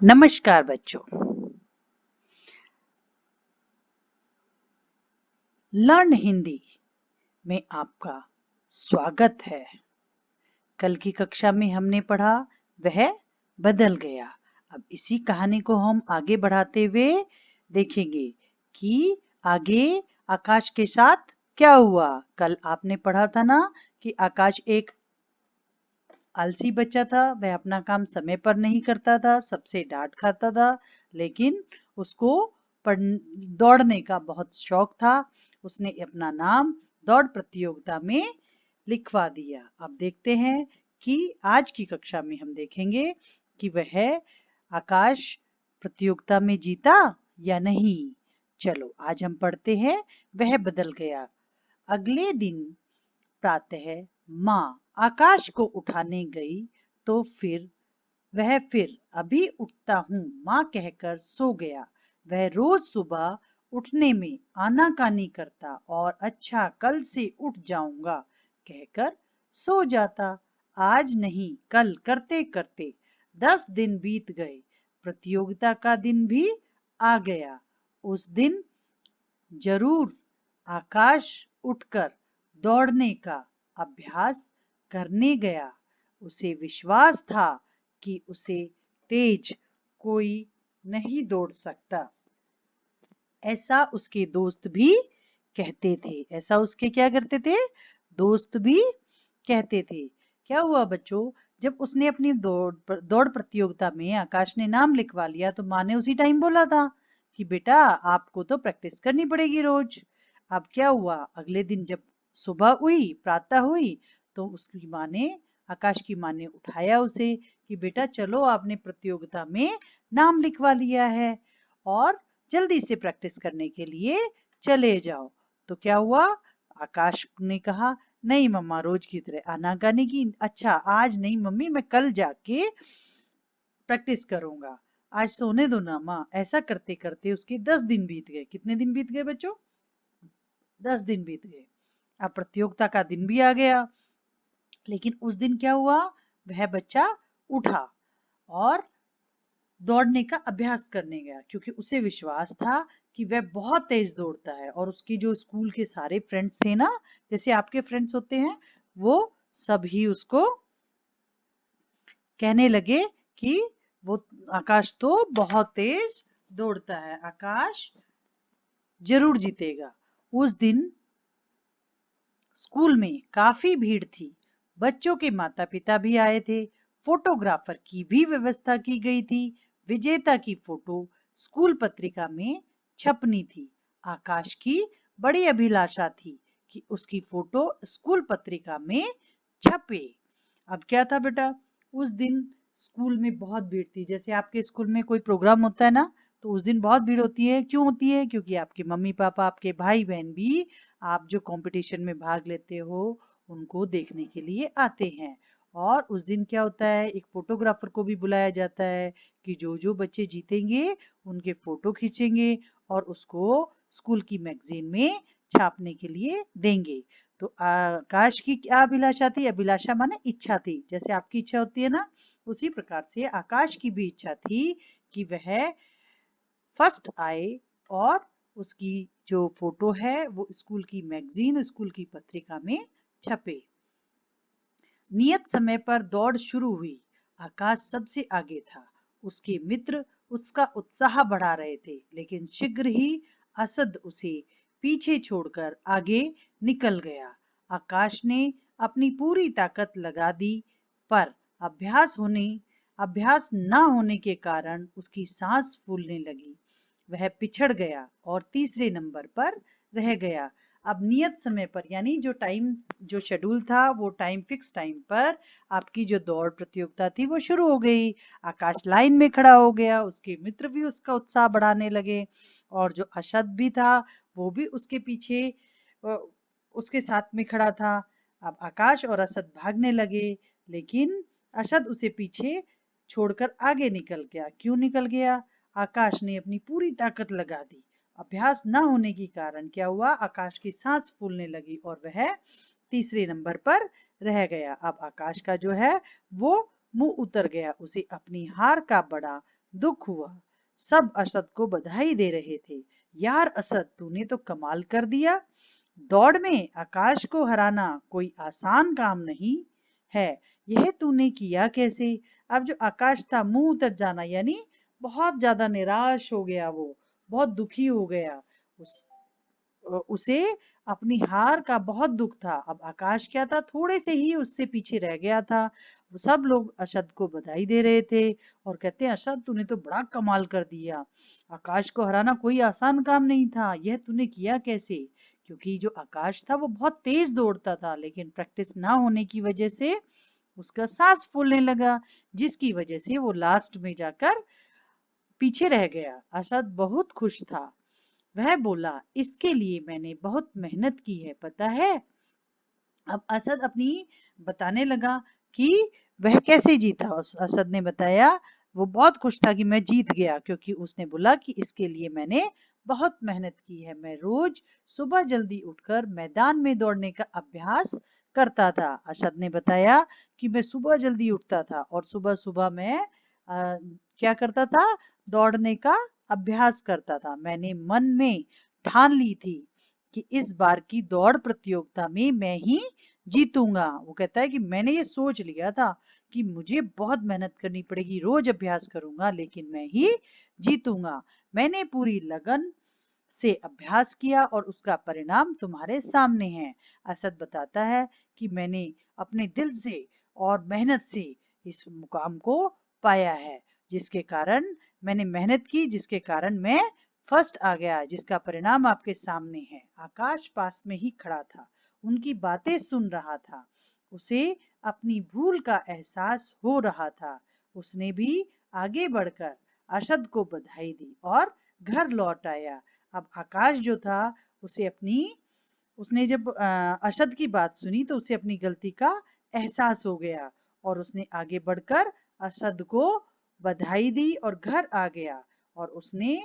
नमस्कार बच्चों। लर्न हिंदी में आपका स्वागत है। कल की कक्षा में हमने पढ़ा वह बदल गया। अब इसी कहानी को हम आगे बढ़ाते हुए देखेंगे कि आगे आकाश के साथ क्या हुआ। कल आपने पढ़ा था ना कि आकाश एक आलसी बच्चा था। वह अपना काम समय पर नहीं करता था, सबसे डांट खाता था, लेकिन उसको दौड़ने का बहुत शौक था। उसने अपना नाम दौड़ प्रतियोगिता में लिखवा दिया। अब देखते हैं कि आज की कक्षा में हम देखेंगे कि वह आकाश प्रतियोगिता में जीता या नहीं। चलो आज हम पढ़ते हैं। वह बदल गया। अगले दिन प्रातः माँ आकाश को उठाने गई तो फिर अभी उठता हूँ माँ कहकर सो गया। वह रोज सुबह उठने में आनाकानी करता और अच्छा कल से उठ जाऊंगा कहकर सो जाता। आज नहीं कल करते करते 10 दिन बीत गए। प्रतियोगिता का दिन भी आ गया। उस दिन जरूर आकाश उठकर दौड़ने का अभ्यास करने गया। उसे विश्वास था कि उसे तेज कोई नहीं दौड़ सकता। ऐसा उसके दोस्त भी कहते थे। ऐसा उसके क्या करते थे? दोस्त भी कहते थे। क्या हुआ बच्चों? जब उसने अपनी दौड़ प्रतियोगिता में आकाश ने नाम लिखवा लिया तो माँ ने उसी टाइम बोला था कि बेटा आपको तो प्रैक्टिस करनी पड़ेगी रोज। अब क्या हुआ? अगले दिन जब सुबह हुई, प्रातः हुई, तो उसकी माँ ने आकाश की माँ ने उठाया उसे कि बेटा चलो आपने प्रतियोगिता में नाम लिखवा लिया है और जल्दी से प्रैक्टिस करने के लिए चले जाओ। तो क्या हुआ? आकाश ने कहा नहीं मम्मा रोज की तरह आनाकानी की। अच्छा आज नहीं मम्मी, मैं कल जाके प्रैक्टिस करूंगा, आज सोने दो ना माँ। ऐसा करते करते उसके 10 दिन बीत गए। कितने दिन बीत गए बच्चों? 10 दिन बीत गए। अब प्रतियोगिता का दिन भी आ गया। लेकिन उस दिन क्या हुआ? वह बच्चा उठा और दौड़ने का अभ्यास करने गया क्योंकि उसे विश्वास था कि वह बहुत तेज दौड़ता है। और उसकी जो स्कूल के सारे फ्रेंड्स थे ना, जैसे आपके फ्रेंड्स होते हैं, वो सभी उसको कहने लगे कि वो आकाश तो बहुत तेज दौड़ता है, आकाश जरूर जीतेगा। उस दिन स्कूल में काफी भीड़ थी। बच्चों के माता पिता भी आए थे। फोटोग्राफर की भी व्यवस्था की गई थी। विजेता की फोटो स्कूल पत्रिका में छपनी थी। आकाश की बड़ी अभिलाषा थी कि उसकी फोटो स्कूल पत्रिका में छपे। अब क्या था बेटा? उस दिन स्कूल में बहुत भीड़ थी। जैसे आपके स्कूल में कोई प्रोग्राम होता है ना, तो उस दिन बहुत भीड़ होती है। क्यों होती है? क्योंकि आपके मम्मी पापा, आपके भाई बहन भी आप जो कंपटीशन में भाग लेते हो उनको देखने के लिए आते हैं। और उस दिन क्या होता है? एक फोटोग्राफर को भी बुलाया जाता है कि जो जो बच्चे जीतेंगे उनके फोटो खींचेंगे और उसको स्कूल की मैगजीन में छापने के लिए देंगे। तो आकाश की क्या अभिलाषा थी? अभिलाषा माने इच्छा थी। जैसे आपकी इच्छा होती है ना, उसी प्रकार से आकाश की भी इच्छा थी कि वह फर्स्ट आए और उसकी जो फोटो है वो स्कूल की मैगजीन, स्कूल की पत्रिका में छपे। नियत समय पर दौड़ शुरू हुई। आकाश सबसे आगे था। उसके मित्र उसका उत्साह बढ़ा रहे थे, लेकिन शीघ्र ही असद उसे पीछे छोड़कर आगे निकल गया। आकाश ने अपनी पूरी ताकत लगा दी, पर अभ्यास न होने के कारण उसकी सांस फूलने लगी। वह पिछड़ गया और तीसरे नंबर पर रह गया। अब नियत समय पर यानी जो शेड्यूल था वो फिक्स टाइम पर आपकी जो दौड़ प्रतियोगिता थी वो शुरू हो गई। आकाश लाइन में खड़ा हो गया। उसके मित्र भी उसका उत्साह बढ़ाने लगे और जो अशद भी था वो भी उसके पीछे उसके साथ में खड़ा था। अब आकाश और असद भागने लगे, लेकिन अशद उसे पीछे छोड़कर आगे निकल गया। क्यों निकल गया? आकाश ने अपनी पूरी ताकत लगा दी। अभ्यास न होने के कारण क्या हुआ? आकाश की सांस फूलने लगी और वह तीसरे नंबर पर रह गया। अब आकाश का जो है वो मुंह उतर गया। उसे अपनी हार का बड़ा दुख हुआ। सब असद को बधाई दे रहे थे। यार असद, तूने तो कमाल कर दिया। दौड़ में आकाश को हराना कोई आसान काम नहीं है। यह तूने किया कैसे? अब जो आकाश था मुंह उतर जाना, यानी बहुत ज्यादा निराश हो गया, वो बहुत दुखी हो गया। उस उसे अपनी हार का बहुत दुख था। अब आकाश क्या था, थोड़े से ही उससे पीछे रह गया था। वो सब लोग अशद को बधाई दे रहे थे और कहते हैं, अशद तूने तो बड़ा कमाल कर दिया। आकाश को हराना कोई आसान काम नहीं था। यह तूने किया कैसे? क्योंकि जो आकाश था वो बहुत तेज दौड़ता था, लेकिन प्रैक्टिस ना होने की वजह से उसका सांस फूलने लगा, जिसकी वजह से वो लास्ट में जाकर पीछे रह गया। असद बहुत खुश था। वह बोला, इसके लिए मैंने बहुत मेहनत की है, पता है। अब असद अपनी बताने लगा कि वह कैसे जीता। उस असद ने बताया, वो बहुत खुश था कि मैं जीत गया, क्योंकि उसने बोला कि इसके लिए मैंने बहुत मेहनत की है। मैं रोज सुबह जल्दी उठकर मैदान में दौड़ने का अभ्यास करता था। असद ने बताया कि मैं सुबह जल्दी उठता था और सुबह सुबह मैं क्या करता था, दौड़ने का अभ्यास करता था। मैंने मन में ठान ली थी कि इस बार की दौड़ प्रतियोगिता में मैं ही जीतूंगा। वो कहता है कि मैंने ये सोच लिया था कि मुझे बहुत मेहनत करनी पड़ेगी, रोज अभ्यास करूंगा, लेकिन मैं ही जीतूंगा। मैंने पूरी लगन से अभ्यास किया और उसका परिणाम तुम्हारे सामने है। असद बताता है कि मैंने अपने दिल से और मेहनत से इस मुकाम को पाया है, जिसके कारण मैंने मेहनत की, जिसके कारण मैं फर्स्ट आ गया, जिसका परिणाम आपके सामने है। आकाश पास में ही खड़ा था, उनकी बातें सुन रहा था। उसे अपनी भूल का एहसास हो रहा था। उसने भी आगे बढ़कर अरशद को बधाई दी और घर लौट आया। अब आकाश जो था, उसे अपनी उसने जब अरशद की बात सुनी तो उसे अपनी गलती का एहसास हो गया और उसने आगे बढ़कर अरशद को बधाई दी और घर आ गया। और उसने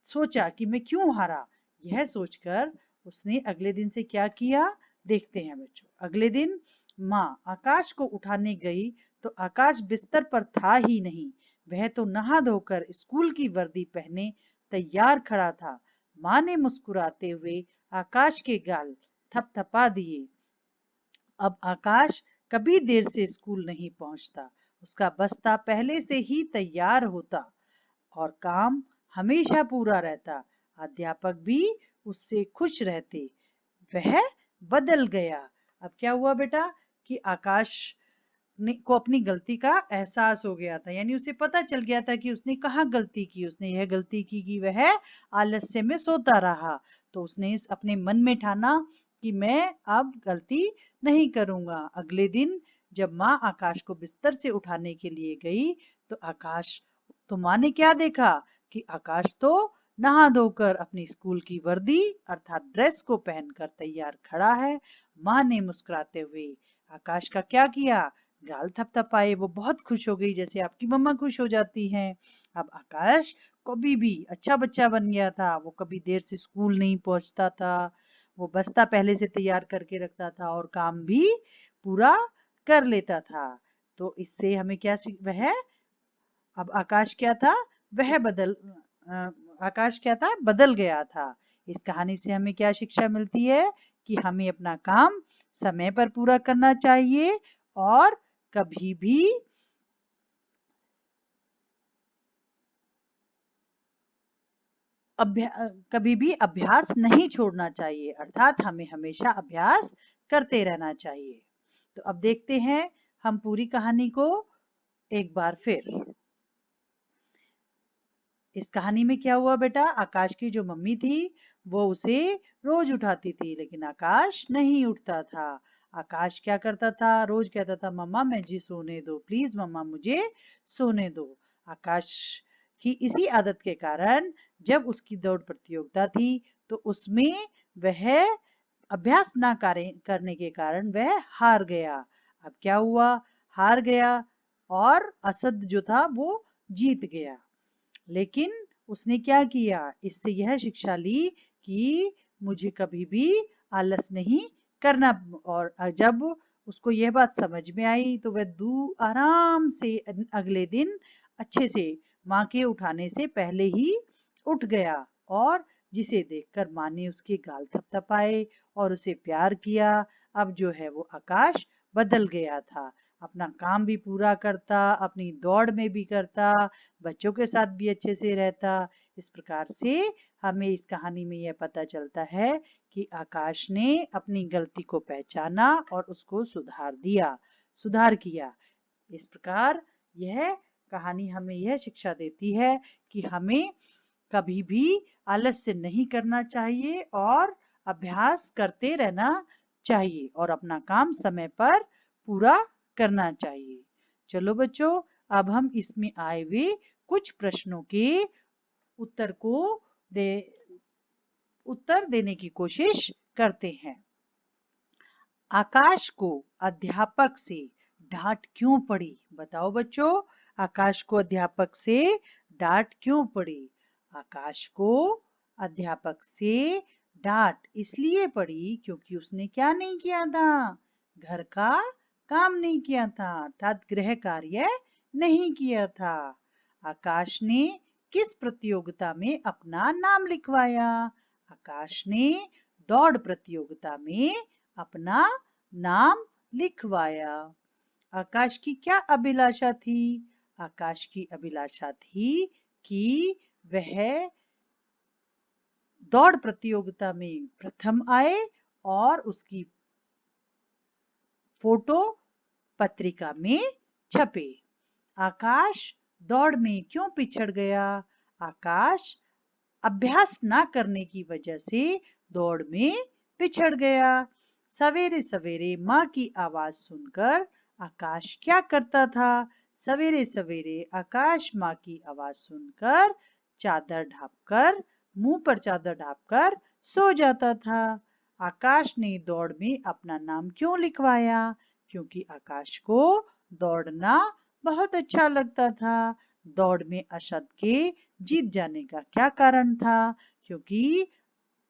सोचा कि मैं क्यों हारा। यह सोचकर उसने अगले दिन से क्या किया, देखते हैं बच्चों। अगले दिन माँ आकाश को उठाने गई तो आकाश बिस्तर पर था ही नहीं। वह तो नहा धोकर स्कूल की वर्दी पहने तैयार खड़ा था। माँ ने मुस्कुराते हुए आकाश के गाल थपथपा दिए। अब आकाश कभी देर से स्कूल नहीं पहुंचता। उसका बस्ता पहले से ही तैयार होता और काम हमेशा पूरा रहता। अध्यापक भी उससे खुश रहते। वह बदल गया। अब क्या हुआ बेटा कि आकाश को अपनी गलती का एहसास हो गया था, यानी उसे पता चल गया था कि उसने कहाँ गलती की। उसने यह गलती की कि वह आलस्य में सोता रहा। तो उसने अपने मन में ठाना कि मैं अब गलती नहीं करूंगा। अगले दिन जब माँ आकाश को बिस्तर से उठाने के लिए गई तो आकाश तो माँ ने क्या देखा कि आकाश तो नहा धोकर अपनी स्कूल की वर्दी अर्थात ड्रेस को पहनकर तैयार खड़ा है। माँ ने मुस्कुराते हुए आकाश का क्या किया, गाल थपथपाए। वो बहुत खुश हो गई, जैसे आपकी मम्मा खुश हो जाती हैं। अब आकाश कभी भी अच्छा बच्चा बन गया था। वो कभी देर से स्कूल नहीं पहुंचता था। वो बस्ता पहले से तैयार करके रखता था और काम भी पूरा कर लेता था। तो इससे हमें क्या सीख वह अब आकाश क्या था, वह अ, आकाश क्या था, बदल गया था। इस कहानी से हमें क्या शिक्षा मिलती है कि हमें अपना काम समय पर पूरा करना चाहिए और कभी भी कभी भी अभ्यास नहीं छोड़ना चाहिए, अर्थात हमें हमेशा अभ्यास करते रहना चाहिए। तो अब देखते हैं हम पूरी कहानी को एक बार फिर। इस कहानी में क्या हुआ बेटा, आकाश की जो मम्मी थी वो उसे रोज उठाती थी, लेकिन आकाश नहीं उठता था। आकाश क्या करता था, रोज कहता था, मम्मा मुझे सोने दो, प्लीज मम्मा मुझे सोने दो। आकाश की इसी आदत के कारण जब उसकी दौड़ प्रतियोगिता थी तो उसमें वह अभ्यास ना करने के कारण वह हार गया। अब क्या हुआ, हार गया और असद जो था वो जीत गया। लेकिन उसने क्या किया, इससे यह शिक्षा ली कि मुझे कभी भी आलस नहीं करना। और जब उसको यह बात समझ में आई तो वह आराम से अगले दिन अच्छे से माँ के उठाने से पहले ही उठ गया और जिसे देखकर माँ ने उसके गाल थपथपाए और उसे प्यार किया। अब जो है वो आकाश बदल गया था। अपना काम भी पूरा करता, अपनी दौड़ में भी करता, बच्चों के साथ भी अच्छे से रहता। इस प्रकार से हमें इस कहानी में यह पता चलता है कि आकाश ने अपनी गलती को पहचाना और उसको सुधार किया। इस प्रकार यह कहानी हमें यह शिक्षा देती है कि हमें कभी भी आलस्य नहीं करना चाहिए और अभ्यास करते रहना चाहिए और अपना काम समय पर पूरा करना चाहिए। चलो बच्चों, अब हम इसमें आए हुए कुछ प्रश्नों के उत्तर को उत्तर देने की कोशिश करते हैं। आकाश को अध्यापक से डांट क्यों पड़ी? बताओ बच्चों, आकाश को अध्यापक से डांट क्यों पड़ी? आकाश को अध्यापक से डांट इसलिए पड़ी क्योंकि उसने क्या नहीं किया था? घर का काम नहीं किया था, अर्थात गृह कार्य नहीं किया था। आकाश ने किस प्रतियोगिता में अपना नाम लिखवाया? आकाश ने दौड़ प्रतियोगिता में अपना नाम लिखवाया। आकाश की क्या अभिलाषा थी? आकाश की अभिलाषा थी कि वह दौड़ प्रतियोगिता में प्रथम आए और उसकी फोटो पत्रिका में छपे। आकाश दौड़ में क्यों पिछड़ गया? आकाश अभ्यास ना करने की वजह से दौड़ में पिछड़ गया। सवेरे सवेरे माँ की आवाज सुनकर आकाश क्या करता था? सवेरे सवेरे आकाश माँ की आवाज सुनकर मुंह पर चादर ढापकर सो जाता था। आकाश ने दौड़ में अपना नाम क्यों लिखवाया? क्योंकि आकाश को दौड़ना बहुत अच्छा लगता था। दौड़ में असद के जीत जाने का क्या कारण था? क्योंकि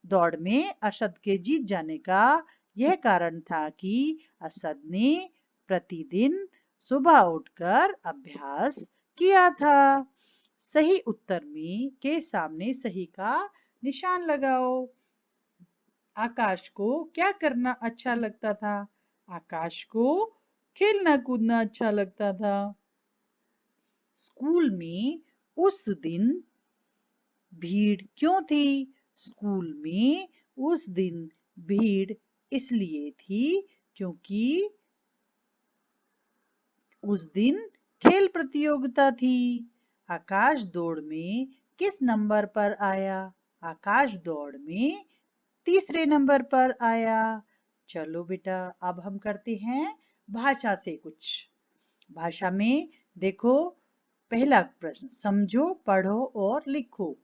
दौड़ में असद के जीत जाने का यह कारण था कि असद ने प्रतिदिन सुबह उठकर अभ्यास किया था। सही उत्तर में के सामने सही का निशान लगाओ। आकाश को क्या करना अच्छा लगता था? आकाश को खेलना कूदना अच्छा लगता था। स्कूल में उस दिन भीड़ क्यों थी? स्कूल में उस दिन भीड़ इसलिए थी क्योंकि उस दिन खेल प्रतियोगिता थी। आकाश दौड़ में किस नंबर पर आया? आकाश दौड़ में तीसरे नंबर पर आया। चलो बेटा, अब हम करते हैं भाषा से कुछ। भाषा में देखो, पहला प्रश्न, समझो, पढ़ो और लिखो।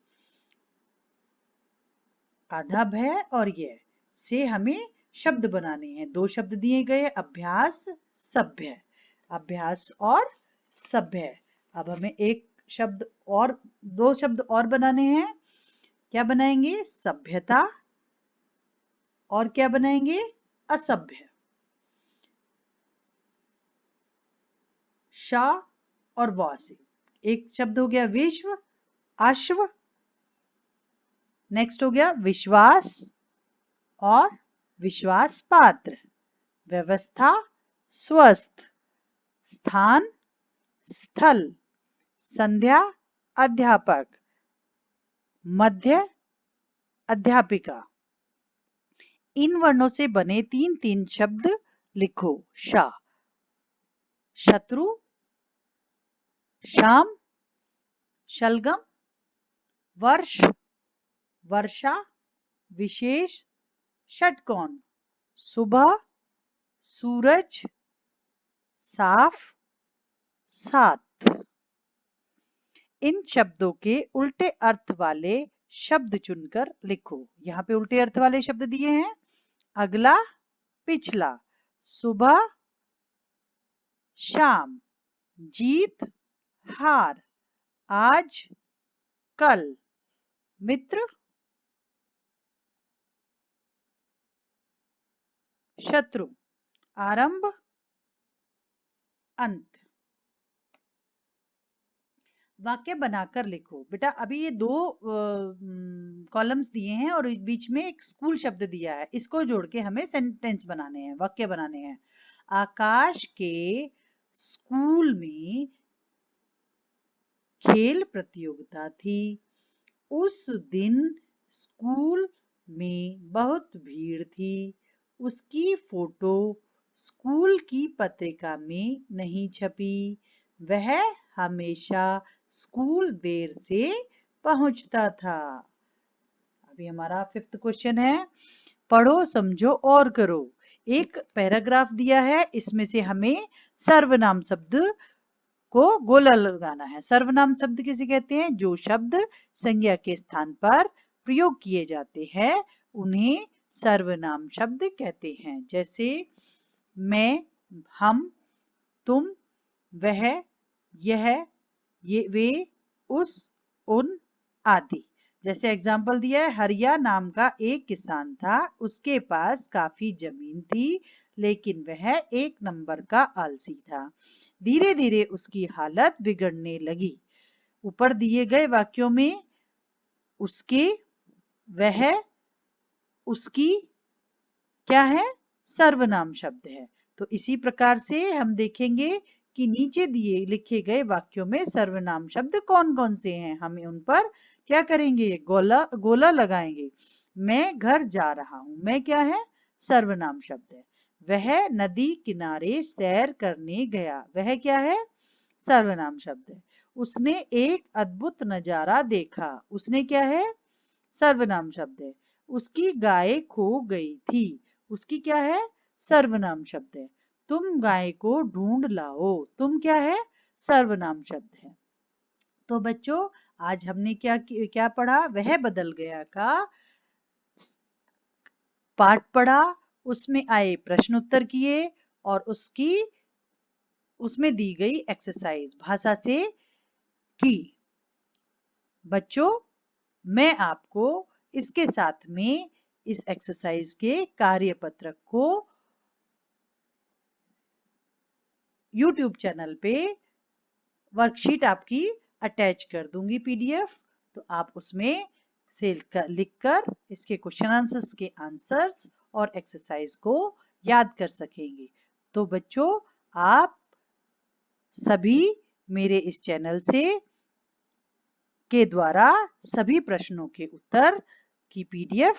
आधा भय और यह से हमें शब्द बनाने हैं। दो शब्द दिए गए, अभ्यास, सभ्य। अभ्यास और सभ्य। अब हमें एक शब्द और, दो शब्द और बनाने हैं। क्या बनाएंगे? सभ्यता और क्या बनाएंगे? असभ्य। शा और वा से एक शब्द हो गया विश्व, अश्व। नेक्स्ट हो गया विश्वास और विश्वास पात्र। व्यवस्था, स्वस्थ। स्थान, स्थल। संध्या, अध्यापक। मध्य, अध्यापिका। इन वर्णों से बने तीन तीन शब्द लिखो। शा, शत्रु, शाम, शलगम। वर्ष, वर्षा, विशेष, षटकोण। सुबह, सूरज, साफ, सात। इन शब्दों के उल्टे अर्थ वाले शब्द चुनकर लिखो। यहाँ पे उल्टे अर्थ वाले शब्द दिए हैं। अगला, पिछला। सुबह, शाम। जीत, हार। आज, कल। मित्र, शत्रु। आरंभ, अंत। वाक्य बनाकर लिखो। बेटा अभी ये दो कॉलम्स दिए हैं और बीच में एक स्कूल शब्द दिया है, इसको जोड़ के हमें सेंटेंस बनाने हैं, वाक्य बनाने हैं। आकाश के स्कूल में खेल प्रतियोगिता थी। उस दिन स्कूल में बहुत भीड़ थी। उसकी फोटो स्कूल की पत्रिका में नहीं छपी। वह हमेशा स्कूल देर से पहुंचता था। अभी हमारा 5th क्वेश्चन है, पढ़ो समझो और करो। एक पैराग्राफ दिया है, इसमें से हमें सर्वनाम शब्द को गोला लगाना है। सर्वनाम शब्द किसे कहते हैं? जो शब्द संज्ञा के स्थान पर प्रयोग किए जाते हैं उन्हें सर्वनाम शब्द कहते हैं। जैसे मैं, हम, तुम, वह, यह, ये, वे, उस, उन आदि। जैसे एग्जाम्पल दिया है, हरिया नाम का एक किसान था। उसके पास काफी जमीन थी लेकिन वह एक नंबर का आलसी था। धीरे धीरे उसकी हालत बिगड़ने लगी। ऊपर दिए गए वाक्यों में उसके, वह, उसकी क्या है? सर्वनाम शब्द है। तो इसी प्रकार से हम देखेंगे कि नीचे दिए लिखे गए वाक्यों में सर्वनाम शब्द कौन कौन से हैं। हमें उन पर क्या करेंगे? गोला लगाएंगे। मैं घर जा रहा हूं, मैं क्या है? सर्वनाम शब्द है। वह नदी किनारे सैर करने गया, वह क्या है? सर्वनाम शब्द है। उसने एक अद्भुत नजारा देखा, उसने क्या है? सर्वनाम शब्द है। उसकी गाय खो गई थी, उसकी क्या है? सर्वनाम शब्द है। तुम गाय को ढूंढ लाओ, तुम क्या है? सर्वनाम शब्द है। तो बच्चों आज हमने क्या पढ़ा? वह बदल गया का पाठ पढ़ा, उसमें आए प्रश्न उत्तर किए और उसमें दी गई एक्सरसाइज भाषा से की। बच्चों मैं आपको इसके साथ में इस एक्सरसाइज के कार्यपत्रक को YouTube चैनल पे वर्कशीट आपकी अटैच कर दूंगी PDF। तो आप उसमें से लिखकर इसके क्वेश्चन आंसर्स के आंसर्स और एक्सरसाइज को याद कर सकेंगे। तो बच्चों आप सभी मेरे इस चैनल से के द्वारा सभी प्रश्नों के उत्तर की PDF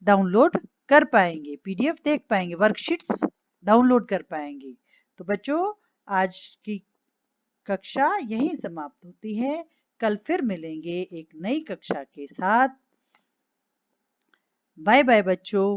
डाउनलोड कर पाएंगे, PDF देख पाएंगे, वर्कशीट्स डाउनलोड कर पाएंगे। तो बच्चों आज की कक्षा यहीं समाप्त होती है। कल फिर मिलेंगे एक नई कक्षा के साथ। बाय बाय बच्चों।